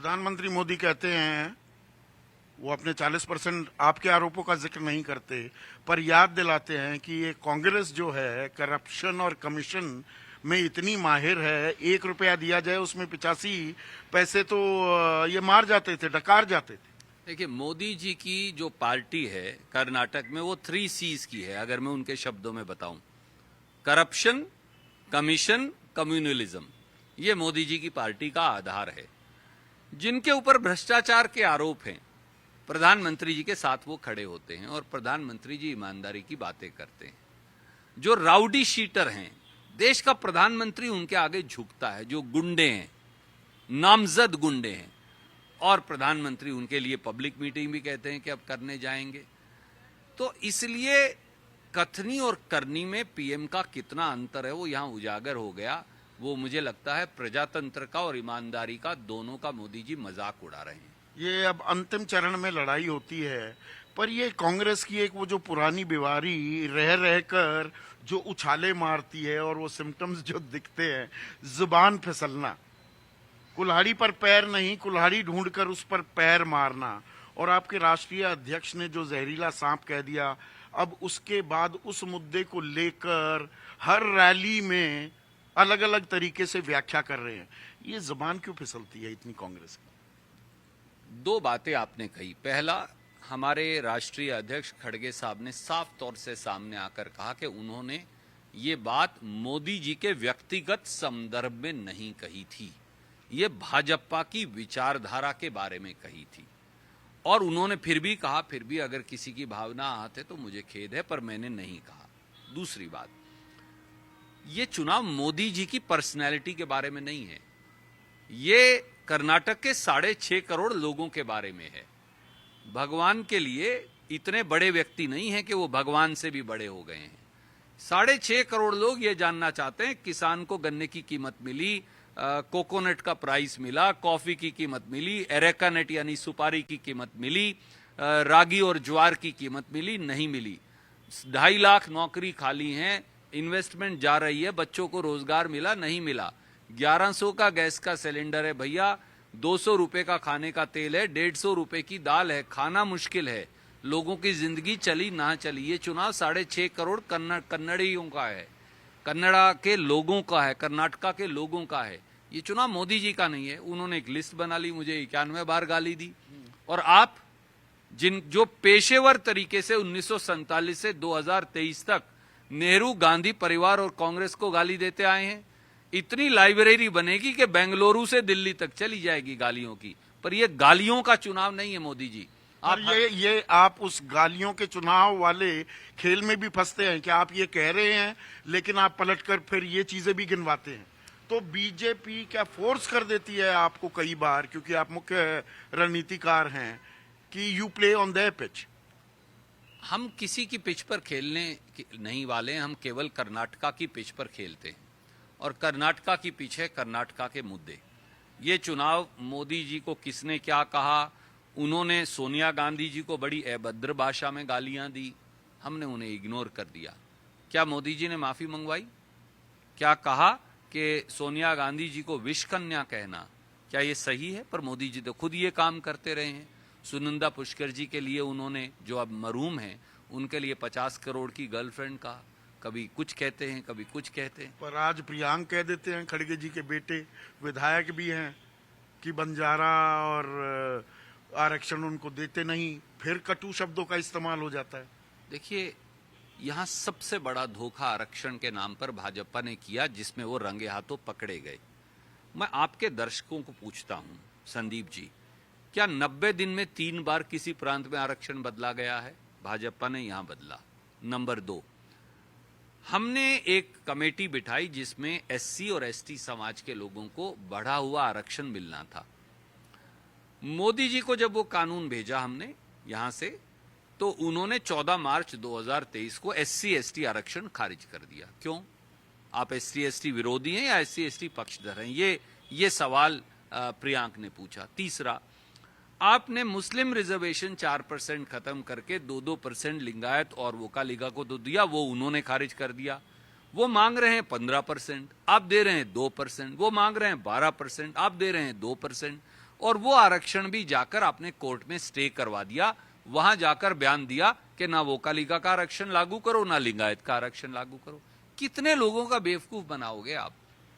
प्रधानमंत्री मोदी कहते हैं, वो अपने 40% आपके आरोपों का जिक्र नहीं करते, पर याद दिलाते हैं कि ये कांग्रेस जो है करप्शन और कमीशन में इतनी माहिर है, 1 रुपया दिया जाए उसमें 85 पैसे तो ये मार जाते थे, डकार जाते थे। देखिए, मोदी जी की जो पार्टी है कर्नाटक में, वो 3 C's की है। अगर मैं उनके शब्दों में बताऊं, करप्शन, कमीशन, कम्युनलिज्म, ये मोदी जी की पार्टी का आधार है। जिनके ऊपर भ्रष्टाचार के आरोप हैं, प्रधानमंत्री जी के साथ वो खड़े होते हैं और प्रधानमंत्री जी ईमानदारी की बातें करते हैं। जो राउडी शीटर हैं, देश का प्रधानमंत्री उनके आगे झुकता है। जो गुंडे हैं, नामजद गुंडे हैं, और प्रधानमंत्री उनके लिए पब्लिक मीटिंग भी कहते हैं कि अब करने जाएंगे। तो इसलिए कथनी और करनी में पीएम का कितना अंतर है वो यहां उजागर हो गया। वो मुझे लगता है प्रजातंत्र का और ईमानदारी का, दोनों का मोदी जी मजाक उड़ा रहे हैं। ये अब अंतिम चरण में लड़ाई होती है, पर ये कांग्रेस की एक वो जो पुरानी बीमारी रह रहकर जो उछाले मारती है और वो सिम्टम्स जो दिखते हैं, जुबान फिसलना, कुल्हाड़ी पर पैर नहीं, कुल्हाड़ी ढूंढकर उस पर पैर मारना, और आपके राष्ट्रीय अध्यक्ष ने जो जहरीला सांप कह दिया, अब उसके बाद उस मुद्दे को लेकर हर रैली में अलग अलग तरीके से व्याख्या कर रहे हैं। ये जुबान क्यों फिसलती है इतनी कांग्रेस की? 2 बातें आपने कही। पहला, हमारे राष्ट्रीय अध्यक्ष खड़गे साहब ने साफ तौर से सामने आकर कहा कि उन्होंने ये बात मोदी जी के व्यक्तिगत संदर्भ में नहीं कही थी, ये भाजपा की विचारधारा के बारे में कही थी। और उन्होंने फिर भी कहा, फिर भी अगर किसी की भावना आहत है तो मुझे खेद है, पर मैंने नहीं कहा। दूसरी बात, ये चुनाव मोदी जी की पर्सनैलिटी के बारे में नहीं है, ये कर्नाटक के 6.5 करोड़ लोगों के बारे में है। भगवान के लिए इतने बड़े व्यक्ति नहीं है कि वो भगवान से भी बड़े हो गए हैं। 6.5 करोड़ लोग ये जानना चाहते हैं किसान को गन्ने की कीमत मिली, कोकोनट का प्राइस मिला, कॉफी की कीमत मिली, एरेका नट यानी सुपारी की कीमत मिली, रागी और ज्वार की कीमत मिली, नहीं मिली। 2.5 लाख नौकरी खाली हैं, इन्वेस्टमेंट जा रही है, बच्चों को रोजगार मिला, नहीं मिला। 1100 का गैस का सिलेंडर है भैया, 200 रुपए का खाने का तेल है, 150 रुपए की दाल है, खाना मुश्किल है, लोगों की जिंदगी चली ना चली। ये चुनाव 6.5 करोड़ कन्नड़ियों का है, कन्नड़ा के लोगों का है, कर्नाटका के लोगों का है। ये चुनाव मोदी जी का नहीं है। उन्होंने एक लिस्ट बना ली, मुझे 91 बार गाली दी, और आप जो पेशेवर तरीके से 1947 से 2023 तक नेहरू गांधी परिवार और कांग्रेस को गाली देते आए हैं, इतनी लाइब्रेरी बनेगी कि बेंगलुरु से दिल्ली तक चली जाएगी गालियों की। पर ये गालियों का चुनाव नहीं है मोदी जी। आप ये आप उस गालियों के चुनाव वाले खेल में भी फंसते हैं कि आप ये कह रहे हैं लेकिन आप पलटकर फिर ये चीजें भी गिनवाते हैं। तो बीजेपी क्या फोर्स कर देती है आपको कई बार, क्योंकि आप मुख्य रणनीतिकार हैं, कि you play on their pitch? हम किसी की पिच पर खेलने नहीं वाले, हम केवल कर्नाटका की पिच पर खेलते हैं, और कर्नाटका की पिच है कर्नाटका के मुद्दे। ये चुनाव मोदी जी को किसने क्या कहा, उन्होंने सोनिया गांधी जी को बड़ी अभद्र भाषा में गालियां दी, हमने उन्हें इग्नोर कर दिया। क्या मोदी जी ने माफी मंगवाई? क्या कहा कि सोनिया गांधी जी को विष कन्या कहना, क्या ये सही है? पर मोदी जी तो खुद ये काम करते रहे हैं। सुनंदा पुष्कर जी के लिए उन्होंने, जो अब मरूम हैं, उनके लिए 50 करोड़ की गर्लफ्रेंड कहा। कभी कुछ कहते हैं, कभी कुछ कहते हैं। पर आज प्रियांक कह देते हैं, खड़गे जी के बेटे विधायक भी हैं, कि बंजारा और आरक्षण उनको देते नहीं, फिर कटु शब्दों का इस्तेमाल हो जाता है। देखिए, यहां सबसे बड़ा धोखा आरक्षण के नाम पर भाजपा ने किया, जिसमें वो रंगे हाथों पकड़े गए। मैं आपके दर्शकों को पूछता हूं, संदीप जी, क्या 90 दिन में 3 बार किसी प्रांत में आरक्षण बदला गया है? भाजपा ने यहां बदला। नंबर 2, हमने एक कमेटी बिठाई जिसमें एससी और एसटी समाज के लोगों को बढ़ा हुआ आरक्षण मिलना था। मोदी जी को जब वो कानून भेजा हमने यहां से, तो उन्होंने 14 मार्च 2023 को एससी एसटी आरक्षण खारिज कर दिया। क्यों? आप एससी एसटी विरोधी हैं या एससी एसटी पक्षधर हैं? ये सवाल प्रियांक ने पूछा। तीसरा, आपने मुस्लिम रिजर्वेशन 4% खत्म करके 2% लिंगायत और वोकालिगा को तो दिया, वो उन्होंने खारिज कर दिया। वो मांग रहे हैं 15%, आप दे रहे हैं 2%। वो मांग रहे हैं 12%, आप दे रहे हैं 2%। और वो आरक्षण भी जाकर आपने कोर्ट में स्टे करवा दिया, वहां जाकर बयान दिया कि ना वोकालिका का आरक्षण लागू करो, ना लिंगायत का आरक्षण लागू करो। कितने लोगों का बेवकूफ बनाओगे आप?